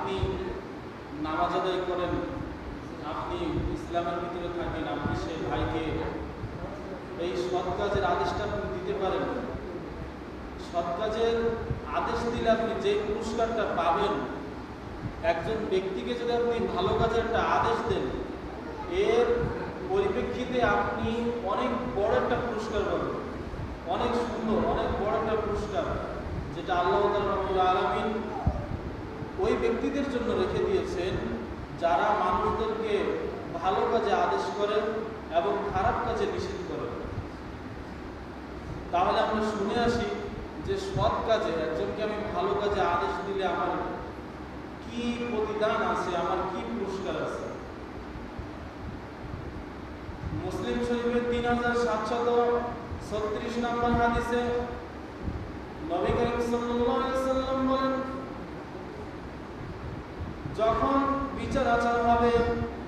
আপনি নামাজ আদায় করেন, আপনি ইসলামের ভিতরে থাকেন, আপনি সেই ভাইকে এই সৎ কাজের আদেশটা আপনি দিতে পারেন। সৎ কাজের আদেশ দিলে আপনি যে পুরস্কারটা পাবেন, একজন ব্যক্তিকে যদি আপনি ভালো কাজের একটা আদেশ দেন, এর পরিপ্রেক্ষিতে আপনি অনেক বড় একটা পুরস্কার পাবেন, অনেক সুন্দর, অনেক বড় একটা পুরস্কার, যেটা আল্লাহ রাব্বুল আলামিন ওই ব্যক্তিদের জন্য রেখে দিয়েছেন যারা মানুষদেরকে ভালো কাজে আদেশ করেন এবং খারাপ কাজে নিষেধ করেন। তাহলে আমরা শুনে আসি যে সৎ কাজে একজনকে আমি ভালো কাজে আদেশ দিলে আমার কি প্রতিদান আছে, আমার কি পুরস্কার আছে। মুসলিম শরীফের 3736 নম্বর হাদিসে নবী করিম সাল্লাল্লাহু আলাইহি ওয়াসাল্লাম বলেন, যখন বিচার আচার হবে,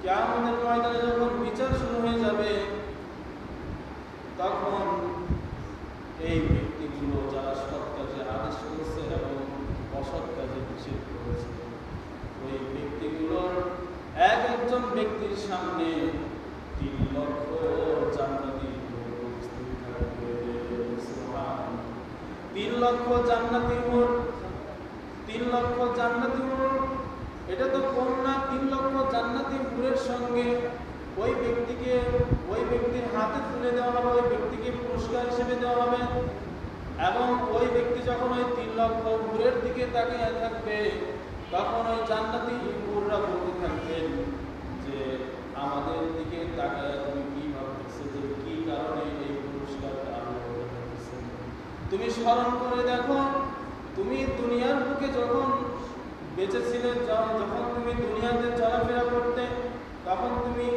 কিয়ামতের ময়দানে যখন বিচার শুরু হয়ে যাবে, তখন এই ব্যক্তিগুলো যারা সৎ কাজে আদেশ করেছে এবং অসৎ কাজে নিষেধ করেছে, ওই ব্যক্তিগুলোর একজন ব্যক্তির সামনে 3 লক্ষ জান্নাতি উপস্থিত থাকবে। সুবহানাল্লাহ। 3 লক্ষ জান্নাতি হুর, 3 লক্ষ জান্নাতি হুর, এটা তো কম না। 3 লক্ষ জান্নাতি হুরের সঙ্গে ওই ব্যক্তিকে, ওই ব্যক্তির হাতে তুলে দেওয়া হবে, ওই ব্যক্তিকে পুরস্কার হিসেবে দেওয়া হবে। এবং ওই ব্যক্তি যখন ওই 3 লক্ষ হুরের দিকে তাকিয়ে থাকবে, তখন ওই জান্নাতি হুররা বলতে থাকবেন যে আমাদের দিকে তাকিয়ে তুমি কি ভাবতেছো, যে কি কারণে এই পুরস্কারটা আল্লাহ দিয়েছেন। তুমি স্মরণ করে দেখো, তুমি দুনিয়ার বুকে যখন বেঁচে ছিলে, যখন তুমি দুনিয়াতে চলাফেরা করতে, তখন তুমি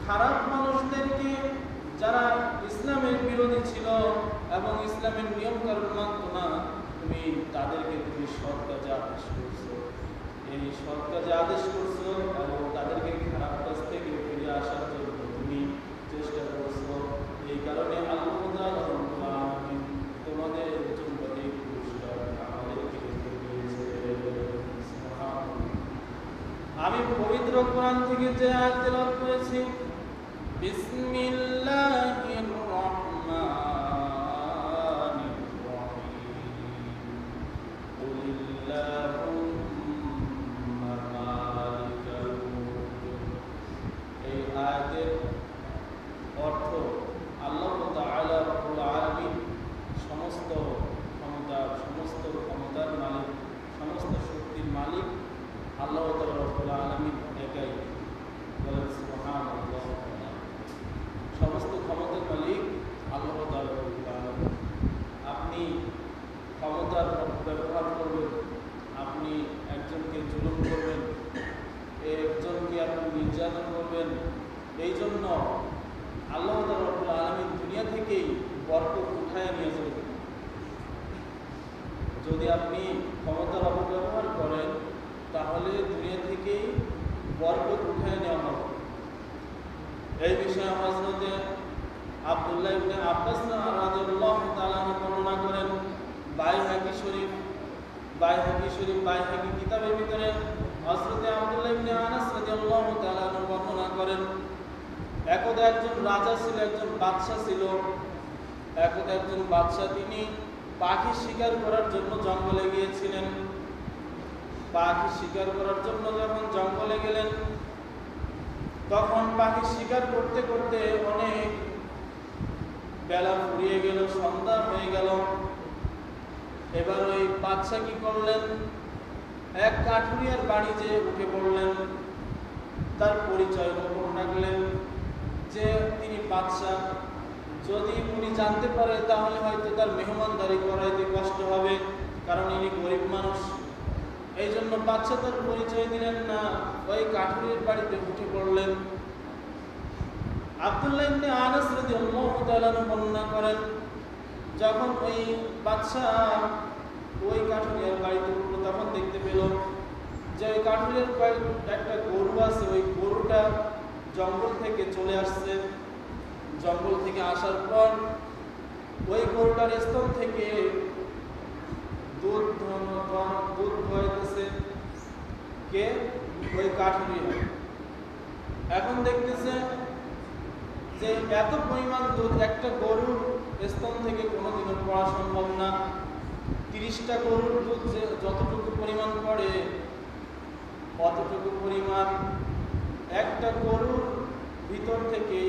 খারাপ মানুষদেরকে, যারা ইসলামের বিরোধী ছিল এবং ইসলামের নিয়ম কানুন মানত না, তুমি তাদেরকে তুমি সৎ কাজে আদেশ করছো, এই সৎ কাজে আদেশ করছো এবং তাদেরকে খারাপ কাজ থেকে ফিরে আসার জন্য তুমি চেষ্টা করছো। এই কারণে আল্লাহ রাব্বুল আলামিন তোমাদের জন্য এই পুরস্কার আমাদেরকে দিয়েছে। আমি পবিত্র কোরআন থেকে যে আয়াত তেলাওয়াত করেছি, বিসমিল্লাহির রহমানির রহিম, কুলিল্লাহুম্মা মালিকাল মুলক। এই আয়াতের অর্থ, আল্লাহ তাআলা রাব্বুল আলামিন সমস্ত ক্ষমতার মালিক, সমস্ত শক্তির মালিক আল্লাহ তাআলা রাব্বুল আলামিন একাই। বলেন সুবহানাল্লাহ। সমস্ত ক্ষমতার মালিক আল্লাহ তাআলা রাব্বুল আলামিন। আপনি ক্ষমতার ব্যবহার করবেন, আপনি একজনকে জুলুম করবেন, একজনকে আপনি নির্যাতন করবেন, এই জন্য আল্লাহ তাআলা রাব্বুল আলামিন দুনিয়া থেকেই বরকত উঠায় নিয়ে যাবেন। যদি আপনি ক্ষমতার অপব্যবহার করেন, তাহলে দুনিয়া থেকেই বরকত উঠায় নেওয়া হবে। এই বিষয়ে হযরতে আব্দুল্লাহ ইবনে আব্বাস রাদিয়াল্লাহু তাআলা বর্ণনা করেন, বাইহাকি শরীফ কিতাবের ভিতরে হযরতে আব্দুল্লাহ ইবনে আনাস রাদিয়াল্লাহু তাআলা বর্ণনা করেন, একদা একজন রাজা ছিল, একজন বাদশা ছিল। একদা একজন বাদশা, তিনি পাখি শিকার করার জন্য জঙ্গলে গিয়েছিলেন। পাখি শিকার করার জন্য যখন জঙ্গলে গেলেন, তখন পাখি শিকার করতে করতে অনেক বেলা ফুরিয়ে গেল, সন্ধ্যা হয়ে গেল। এবার ওই বাদশা কি করলেন, এক কাঠুরিয়ার বাড়ি যেয়ে উঠে পড়লেন, তার পরিচয় গোপন রাখলেন যে তিনি বাদশা। যদি উনি জানতে পারে তাহলে হয়তো তার মেহমানদারি করাইতে কষ্ট হবে, কারণ ইনি গরিব মানুষ। এই জন্য বাদশা তার পরিচয় দিলেন না, ওই কাঠুরিয়ার বাড়িতে উঠে পড়লেন। আব্দুল্লাহ ইবনে আনাস রাদিয়াল্লাহু তাআলা বর্ণনা করেন, যখন ওই বাদশা ওই কাঠুরিয়ার বাড়িতে উঠলো, তখন দেখতে পেল যে ওই কাঠুরিয়ার বাড়িতে একটা গরু আছে। ওই গরুটা জঙ্গল থেকে চলে আসছে। জঙ্গল থেকে আসার পর ওই গরুটার স্তন থেকে দুধ হইতেছে। এত পরিমাণ দুধ একটা গরুর স্তন থেকে কোনোদিনও পড়া সম্ভব না। 30টা গরুর দুধ যে যতটুকু পরিমাণ পড়ে অতটুকু পরিমাণ একটা গরুর ভিতর থেকে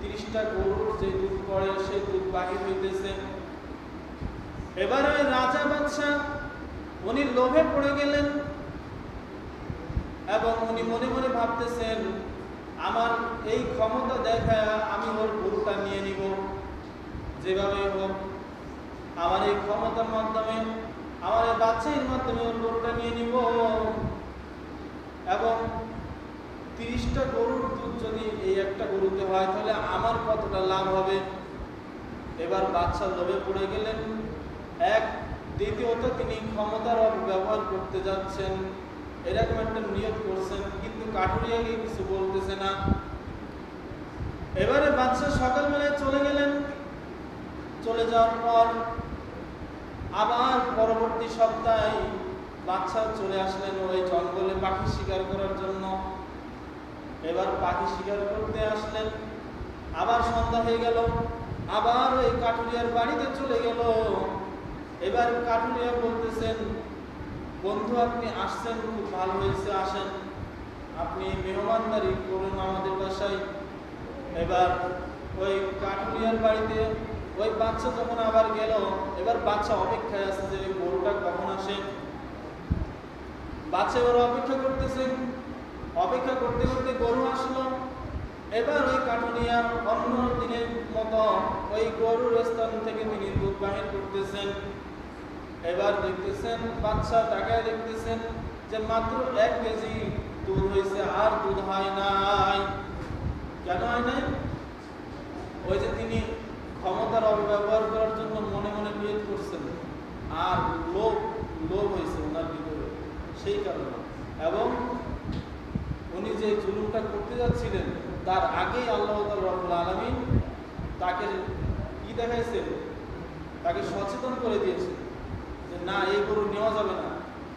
30টা গরুর যে দুধ পড়ে সেই দুধ বাহির হইতেছে। এবারে রাজা বাদশা উনি লোভে পড়ে গেলেন এবং উনি মনে মনে ভাবতেছেন, আমার এই ক্ষমতা দেখায় আমি ওর গরুটা নিয়ে নিব, যেভাবে হোক আমার এই ক্ষমতার মাধ্যমে, আমার এই বাচ্চার মাধ্যমে ওর গরুটা নিয়ে নিব এবং 30টা গরুর দুধ যদি এই একটা গরুতে হয় তাহলে আমার কতটা লাভ হবে। এবার বাচ্চা লোভে পড়ে গেলেন। দ্বিতীয়ত তিনি ক্ষমতার অপব্যবহার করতে যাচ্ছেন এরকম একটা নিয়ত করছেন, কিন্তু কাঠুরিয়াকে কিছু বলতেছে না। এবারে বাচ্চা সকালবেলায় চলে গেলেন। চলে যাওয়ার পর আবার পরবর্তী সপ্তাহে বাচ্চা চলে আসলেন ওই জঙ্গলে পাখি শিকার করার জন্য। এবার পাখি শিকার করতে আসলেন, আবার সন্ধ্যা হয়ে গেল, আবার ওই কাঠুরিয়ার বাড়িতে চলে গেল। এবার কাঠুরিয়া বলতেছেন, বন্ধু আপনি আসছেন, খুব ভালো হয়েছে, আসেন, আপনি মেহমানদারি করুন আমাদের বাসায়। এবার ওই কাঠুরিয়ার বাড়িতে ওই বাচ্চা যখন আবার গেল, এবার বাচ্চা অপেক্ষায় আছে যে গরুটা কখন আসে। বাচ্চা এবার অপেক্ষা করতেছে, অপেক্ষা করতে করতে গরু আসলো। এবার ওই কাঠুরিয়া অন্য দিনের মতো ওই গরুর স্থান থেকে তিনি দুধ বাহির করতেছেন। এবার দেখতেছেন বাচ্চা টাকায় দেখতেছেন যে মাত্র 1 কেজি দুধ হয়েছে, আর দুধ হয় নাই। কেন হয় নাই? ওই যে তিনি ক্ষমতার অপব্যবহার করার জন্য মনে মনে নিয়ত করছেন, আর লোভ হয়েছে ওনার ভিতরে, সেই কারণে। এবং উনি যে জুলুমটা করতে যাচ্ছিলেন তার আগেই আল্লাহ রাব্বুল আলামিন তাকে কি দেখাইছেন, তাকে সচেতন করে দিয়েছে যে না, এই গরু নেওয়া যাবে না,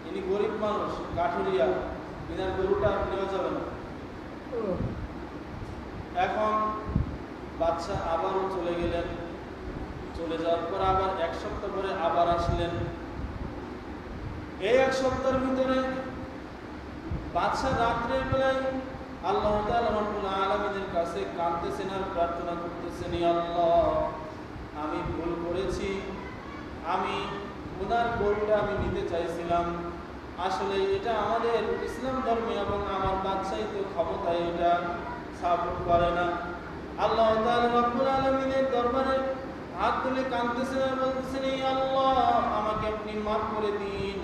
ইনি গরিব মানুষ, কাঠুরিয়া, ইনার গরুটা নেওয়া যাবে না। এখন বাচ্চা আবারও চলে গেলেন। চলে যাওয়ার পর আবার 1 সপ্তাহ পরে আবার আসলেন। এই 1 সপ্তাহের ভিতরে বাচ্চা রাত্রের বেলায় আল্লাহ তাআলা রব্বুল আলামিনের কাছে কাঁদতেছেন আর প্রার্থনা করতেছেন, ইয়া আল্লাহ, আমি ভুল করেছি, আমি ওনার গরুটা আমি নিতে চাইছিলাম, আসলে এটা আমাদের ইসলাম ধর্মে এবং আমার বাচ্চাই তো ক্ষমতায় এটা সাপোর্ট করে না। আল্লাহ তাআলা রব্বুল আলামিনের দরবারে হাত তুলে কাঁদতেছেন আর বলতেছেন, ইয়া আল্লাহ, আমাকে আপনি মাফ করে দিন,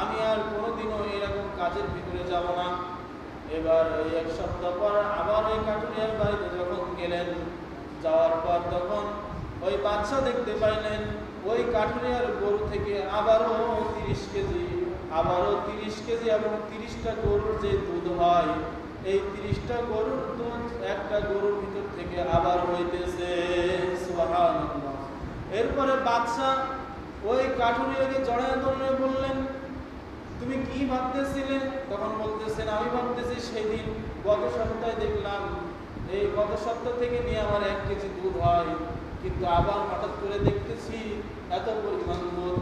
আমি আর কোনোদিনও এরকম কাজের ভিতরে যাব না। এবার এই 1 সপ্তাহ পর আবার ওই কাঠুরিয়ার বাড়িতে যখন গেলেন, যাওয়ার পর তখন ওই বাচ্চা দেখতে পাইলেন ওই কাঠুরিয়ার গরু থেকে আবারও 30 কেজি এবং 30টা গরুর যে দুধ হয়, এই 30টা গরুর দুধ একটা গরুর ভিতর থেকে আবার হইতেছে। সুবহানাল্লাহ। এরপরে বাদশা ওই কাঠুরিয়াকে জড়ায় ধরে বললেন, তুমি কি ভাবতেছিলে? তখন বলতেছেন, আমি ভাবতেছি সেদিন গত সপ্তাহে দেখলাম এই গত সপ্তাহ থেকে নিয়ে আমার 1 কেজি দুধ হয়, কিন্তু আবার হঠাৎ করে দেখতেছি এত পরিমাণ দুধ।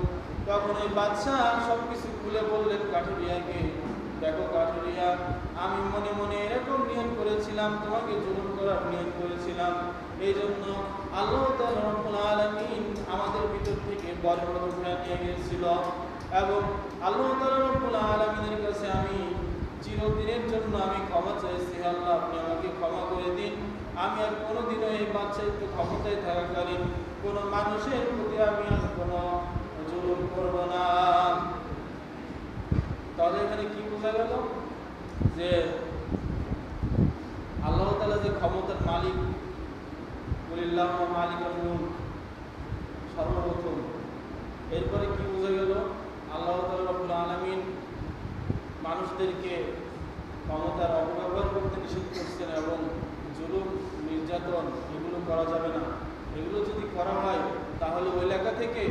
তখন ওই বাদশা সবকিছু খুলে বললেন কাঠুরিয়াকে, দেখো কাঠুরিয়া, আমি মনে মনে এরকম নিয়ত করেছিলাম, তোমাকে জুলুম করার নিয়ত করেছিলাম, এই জন্য আল্লাহ তাআলা রব্বুল আলামিন আমাদের ভিতর থেকে বরকত উঠিয়ে নিয়ে গিয়েছিল এবং আল্লাহ তাআলা রব্বুল আলামিনের কাছে আমি চিরদিনের জন্য আমি ক্ষমা চাইছি, আল্লাহ আপনি আমাকে ক্ষমা করে দিন, আমি আর কোনোদিনও এই বাচ্চায়িত্ব ক্ষমতায় থাকাকালীন কোনো মানুষের প্রতি আমি আর কোনো জুলুম করব না। তাহলে এখানে কি বোঝা গেল? যে আল্লাহ তাআলা যে ক্ষমতার মালিক, কুলিল্লাহু মালিকুল মুলক, সর্বপ্রথম। এরপরে কি বোঝা গেল? আল্লাহ তাআলা রব্বুল আলামিন মানুষদেরকে ক্ষমতার অপব্যবহার করতে নিষেধ করছেন এবং জুলুম, নির্যাতন এগুলো করা যাবে না। এগুলো যদি করা হয় তাহলে ওই এলাকা থেকে